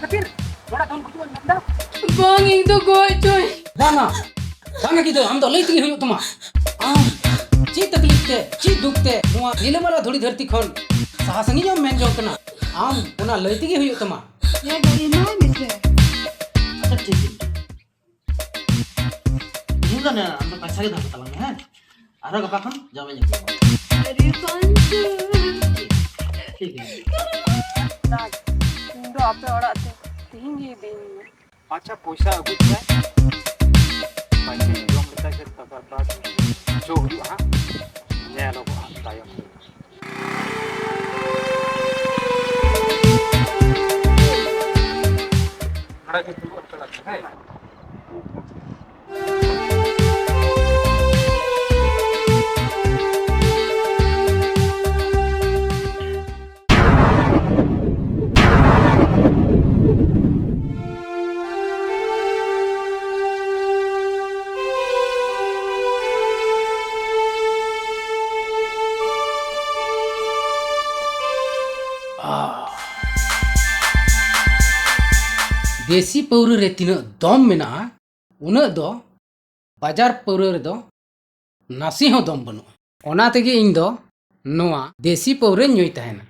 खातिर थोड़ा कौन कुछ Nanda bang ing do goi coy दाना दाना की तो हम तो लेती हुई तुम ची तकलीफ ते ची दुख ते नुआ नीलमला धुड़ी धरती खन साहसंगी जो मेन जो कना आम उना लेती की हुई तुम ya gari mai mise अच्छा ठीक है ini kan ya untuk pasar kita talang ya ada apa kan jawabnya refund ठीक है राज दो आपे ओड़ा ते तींगे दिन अच्छा पैसा अगुत है पाइने जोम लेता से तकर बाद जो हुआ हां ने लोग तायो खड़ा के तू अटला है देसी पौर रे तीन दम मेना उना दो बाजार पौर रे दो नासी हो दम बनु ओना तेगे इन दो नोआ देसी पौर न्योय तहना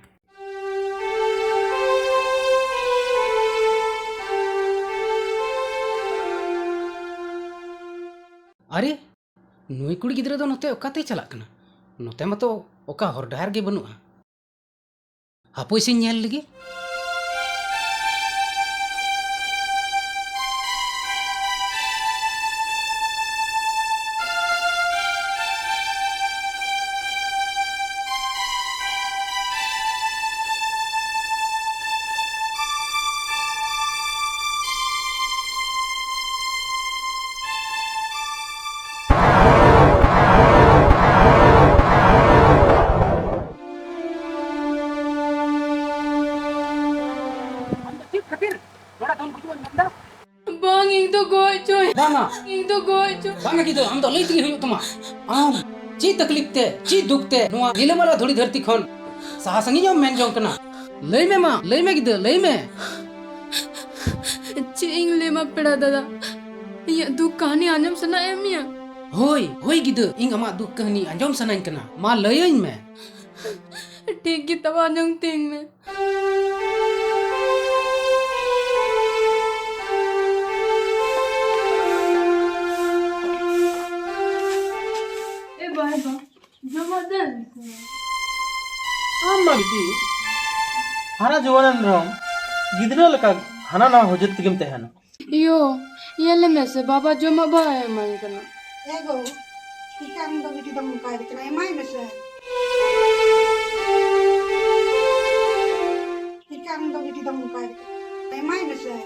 अरे नुई कुड़ी गिद्रा दो नोते ओकाते चला कना नोते मतो ओका हर डहार गे बनुआ हापोय से नेल लगे bang ing do goi coy दाना ing do goi coy दाना की तो हम तो लेती हुई तुम आम ची तकलीफ ते ची दुख ते नुआ नीलमला धुड़ी धरती खन साहसंगी जो मेन जो कना लई में मा लई में गिद लई में cing lema peda dada ya du kani anjam sana emia होय होय गिद इंग अमा दुख कहनी अंजम सनाइन कना मा लयइन में ठीक की तब anjang ting में bye bye jama dan आम gitu hara jualan rom gidra leka hana na hojat tigem tehana yo yele में से बाबा जमा बाय मन करना Ego, ikan do biti do muka di kena emai mese. Ikan do biti do muka di kena emai mese.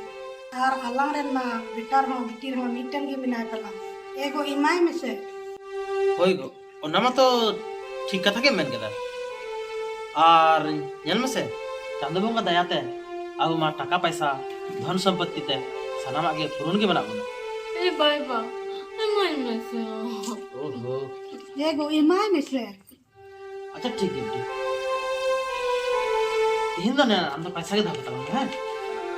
Har halang ren ma bitar ma bitir ma miten gi minai pala. Ego emai mese. hoi go ona ma to ठीक कथा के main केदा और ñel mese Chando बंगा दयाते अब मा टाका पैसा धन संपत्ति ते सनामा के पुरन के बना बना bye bye emai में से ओहो Ego emai mese. अच्छा ठीक है ठीक तीन दिन हम तो पैसा के धागा तलांग है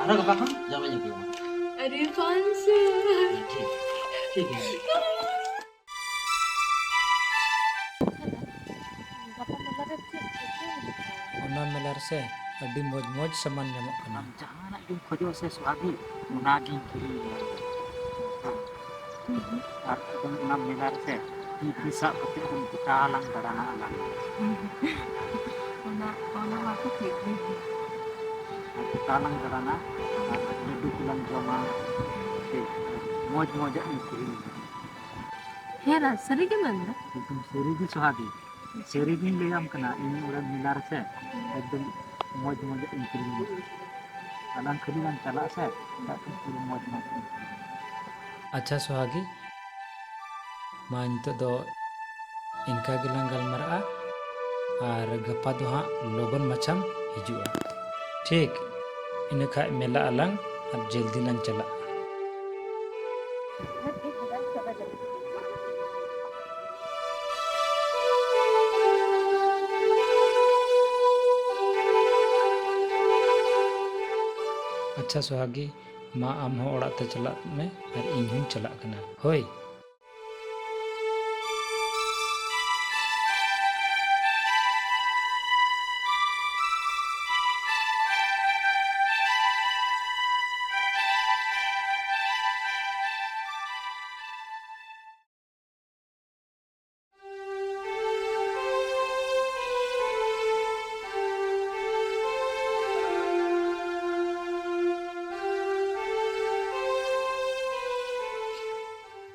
आरा का हम जावे जके refund ठीक ठीक है ओना मेलर से अड्डी मोज मोज सामान ᱧᱟᱢᱚᱜ ᱠᱟᱱᱟ जहां गिन खोजो से स्वादी उना गिन की और तुम ना मेला से की पिसा कते तुम Talang दराना आलांग ona aku kiki Talang दराना Laddu Kulang जमा से मौज मौज की hera sari ke mana एकदम सेरी भी सुहागी सेरी भी ले हम कना इन उड़ा मिला से एकदम मौज मौज की alang kali lang chala se tak tu moj moj अच्छा सुहागी मा नितो दो इनका गिलां गलमरआ और गपा दो हाँ लोगन मछम हिजुआ ठीक इन खाए मेला अलंग और जल्दी लंग चला अच्छा सुहागी मा आम हो ओड़ा ते चला में और इन हूँ चला कना होय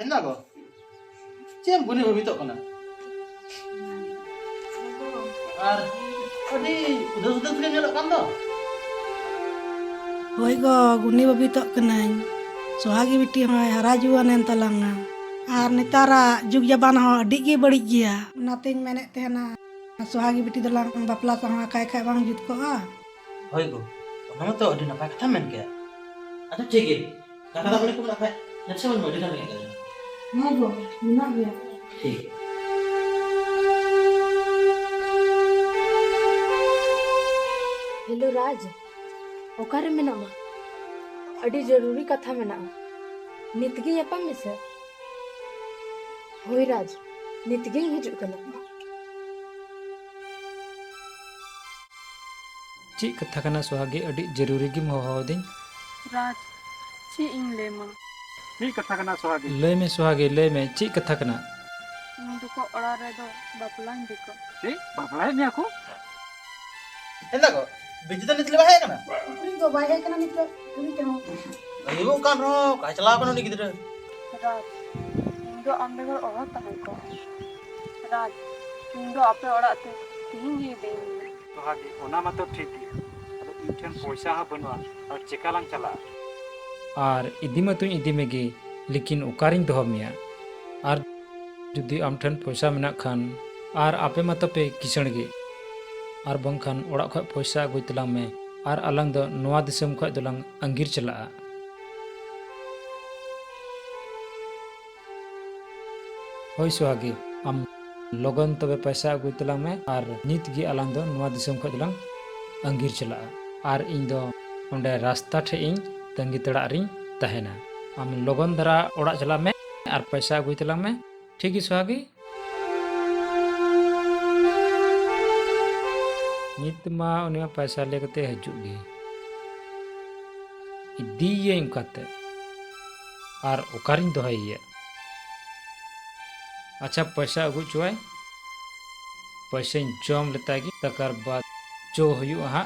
Enak kok. Cem guni babi tok kena. Ar, tadi udah sudah nyelok kan toh? Hoi go guni babi tok kenain. Sohagi biti hoi hara juan en talanga. Ar nitara jug jaban ho adik ge badik gia. Nating menek tehna. Sohagi biti dalang bapla sama kai kai bang jut ko ah. Hoi go. Nama tuh ada nampak kata men kaya. Ada cegil. Kata boleh pun apa? Nanti saya mau dengar kaya. Nah go, minak dia. ठीक hello राज ओकारे मेनामा अड़ी जरूरी कथा मेना नितगी यापा में से होई राज नितगी हिजुक कना ची कथा कना सुहागी अड़ी जरूरी गिम हो दिन राज ची इन लेमा ची कथा कना सुहागी लय में सुहागी लय में ची कथा कना इन दुको ओड़ा रे दो बापलान दिको ची बापलाय में aku Enak kok. Biji tuh nitle bahaya kena. Ini go bahaya kana nitlo. Ini temo. Lagi bukan roh. Kayak celah kan nih gitu deh. राज इन दो अंबेगर ओड़ा तहां को राज इन दो आपे ओड़ा ते तीन ये देन सुहागी ओना मातो ठीक गया अदो इन ठेन पैसा हा बनवा और चेकालां चला और इदी मतु इदी मेगे लेकिन उकारिन दो मिया और जुदी आम ठन पैसा मेना खान और आपे मत पे किसण गे और बंखान ओड़ा खय पैसा अगुय तलांग में और अलंग दो नवा दिसम खय दलांग अंगीर चला होय सुहागी आम लगन तबे पैसा अगुय तलांग में और नित गी अलंग दो नवा दिसम खय दलांग अंगीर चला और इन दो ओंडे रास्ता ठे इन तंगी तड़ा रिंग तहेना आम लगन धरा ओड़ा चला में और पैसा अगुय तलांग में ठीक है सुहागी नित मा उन्हें पैसा लेकते हजुगी इदी ये इनकाते और उकारिन दोहाइया अच्छा पैसा अगु चुआय पैसा जम लेतागी तकर बाद जो हुयु हा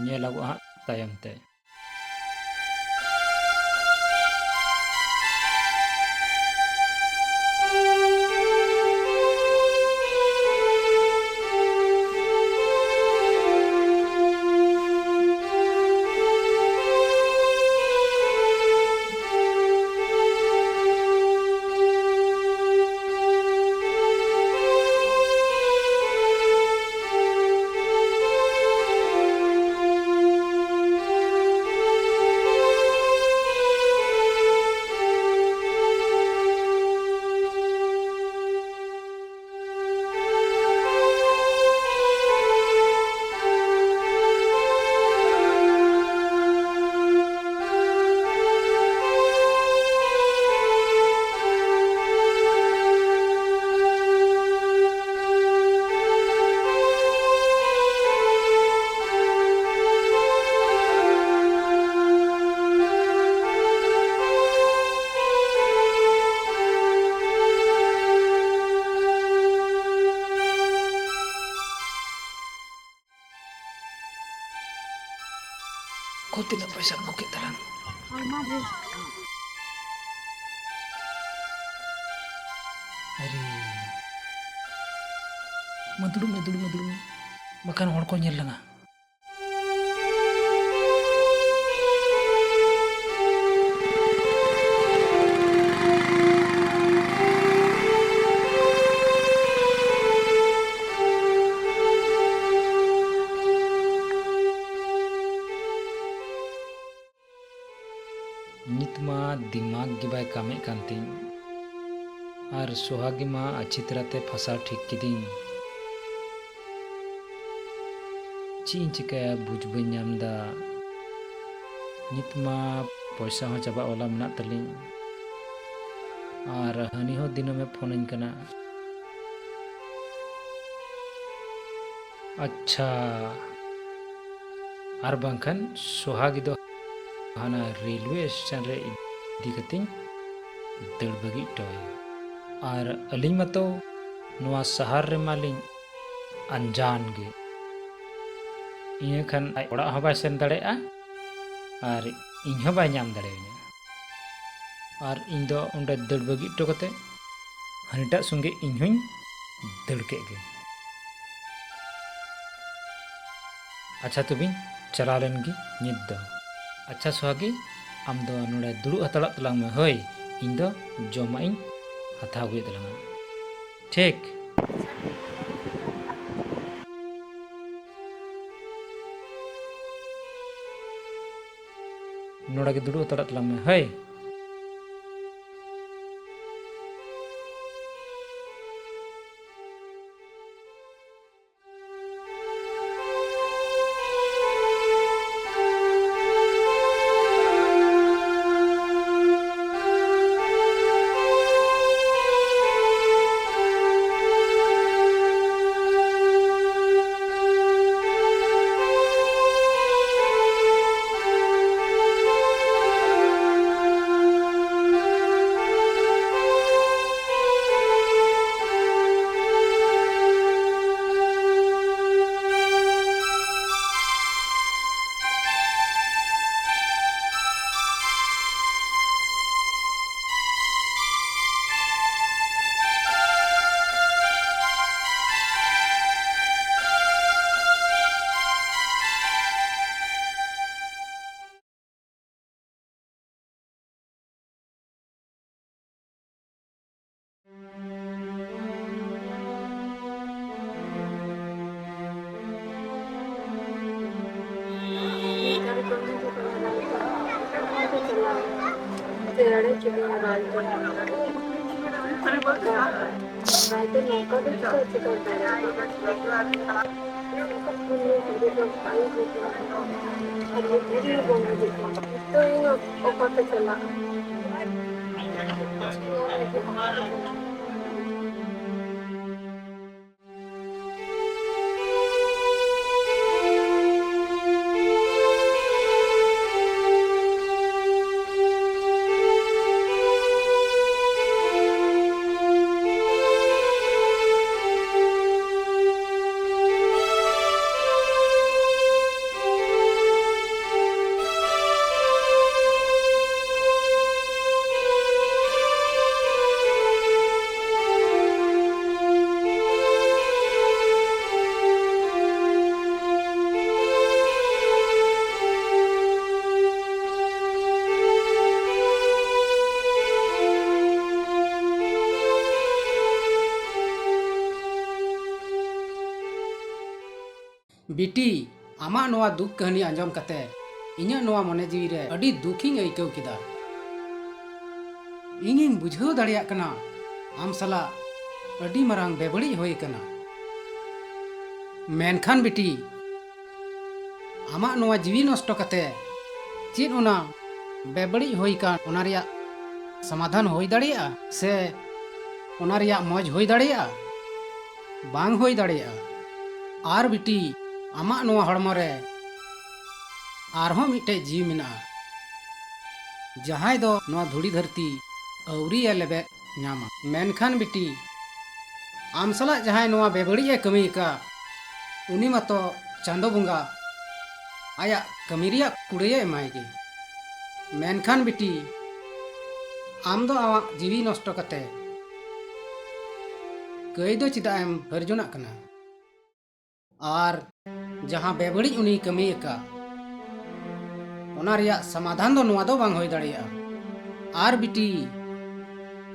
नेलागु हा तायमते Kau tidak bisa bukit terang. Ari. Madulum. Makan hor ko nyel langa. नित मा दिमाग की बाय कामे कांती और सुहागी मा अच्छी तरह ते फंसा ठीक किदिन ची चिकाया बुझ बन्यामदा ᱱᱤᱛ ᱢᱟ ᱯᱚᱭᱥᱟ ᱦᱚᱸ ᱪᱟᱵᱟᱜ ᱣᱟᱞᱟ ᱢᱮᱱᱟᱜ ᱛᱟᱹᱞᱤᱧ ᱟᱨ ᱦᱟᱹᱱᱤ ᱦᱚᱸ ᱫᱤᱱᱟᱹᱢᱮ ᱯᱷᱳᱱᱟᱹᱧ ᱠᱟᱱᱟ। ᱟᱪᱪᱷᱟ, ᱟᱨ ᱵᱟᱝᱠᱷᱟᱱ ᱥᱳᱦᱟᱜᱤ ᱫᱚ ᱦᱟᱱᱟ ᱨᱮᱞᱣᱮ ᱥᱴᱮᱥᱚᱱ ᱨᱮ ᱤᱫᱤ ᱠᱟᱛᱮᱧ ᱫᱟᱹᱲ ᱵᱟᱹᱜᱤ ᱦᱚᱴᱚᱣᱟᱭᱟ। ᱟᱨ ᱟᱹᱞᱤᱧ ᱢᱟᱛᱚ ᱱᱚᱣᱟ ᱥᱟᱦᱟᱨ ᱨᱮᱢᱟᱞᱤᱧ अनजान गे ᱤᱱᱟᱹ ᱠᱷᱟᱱ ᱟᱡ ᱚᱲᱟᱜ ᱦᱚᱸ ᱵᱟᱭ ᱥᱮᱱ ᱫᱟᱲᱮᱭᱟᱜᱼᱟ ᱟᱨ ᱤᱧ ᱦᱚᱸ ᱵᱟᱭ ᱧᱟᱢ ᱫᱟᱲᱮᱭᱟᱹᱧᱟ ᱟᱨ ᱤᱧ ᱫᱚ ᱚᱸᱰᱮ ᱫᱟᱹᱲ ᱵᱟᱹᱜᱤ ᱦᱚᱴᱚ ᱠᱟᱛᱮ ᱦᱟᱹᱱᱤᱴᱟᱜ ᱥᱚᱸᱜᱮ ᱤᱧ ᱦᱚᱧ ᱫᱟᱹᱲ ᱠᱮᱫ ᱜᱮ। ᱟᱪᱪᱷᱟ ᱛᱚᱵᱮᱧ ᱪᱟᱞᱟᱣ ᱞᱮᱱ ᱜᱮ ᱱᱤᱛ ᱫᱚ। ᱟᱪᱪᱷᱟ ᱥᱳᱦᱟᱜᱤ, ᱟᱢ ᱫᱚ ᱱᱚᱰᱮ ᱫᱩᱲᱩᱵ ᱦᱟᱛᱟᱲᱚᱜ ᱛᱟᱞᱟᱝ ᱢᱮ ᱦᱳᱭ, ᱤᱧ ᱫᱚ ᱡᱚᱢᱟᱜ ᱤᱧ ᱦᱟᱛᱟᱣ ᱟᱹᱜᱩᱭᱮᱫ ᱛᱟᱞᱟᱝᱟ। ᱴᱷᱤᱠ। ᱱᱚᱰᱮ ᱜᱮ ᱫᱩᱲᱩᱵ ᱦᱟᱛᱟᱲᱚᱜ ᱛᱟᱞᱟᱝ ᱢᱮ ᱦᱳᱭ। बिटी, आमा नोआ दुख कहानी आंजम कते इन्या नोआ मने जीवी रे अडी दुखिंग आइकव किदा। इनिन बुझाव दाड़ियाक कना आम सला अडी मरांग बेबड़ी होय कना। मेनखान बिटी, आमा नोआ जीवी नष्ट कते चेद ओना बेबड़ी होय का ओना रिया समाधान होय दाड़िया से ओना रिया मौज होय दाड़िया बांग होय दाड़िया। आर बिटी, आमा नोआ हड़मो रे आरहों मिटे जीव मिना जहां दो नोआ धुड़ी धरती अवरी लेबे नामा। मेनखान बिटी, आम सला जहां नोआ बेबड़ी ए कमी का उनी मतो चांदो बुंगा आया कमीरिया कुड़े एमाएगी। मेनखान बिटी, आम दो आवा जीवी नष्ट कते कई दो चिदा एम हरजुना कना और जहां बेबड़ी उनी कमी का ओना रिया समाधान दो नोआ दो बांग होय दाड़िया। आर बिटी,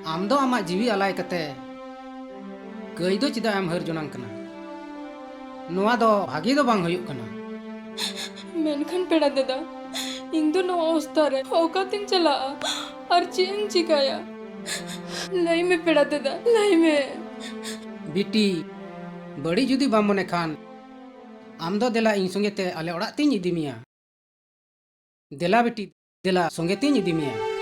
आम दो आमा जीवी अलाय कते कई दो चिदा एम हरजुनांग कना नोआ दो भागी दो बांग होयुक कना। मेनखान पेड़ा दादा, इन दो नवा अवस्था रे औकातिन चला और चेन चिकाया। लाई में पेड़ा दादा, लाई में। बिटी, बड़ी जुदी बाम मने खान आम दो देला इन संगे ते आले ओड़ा तिन इदी मिया। देला बेटी देला संगे तीन इदी मिया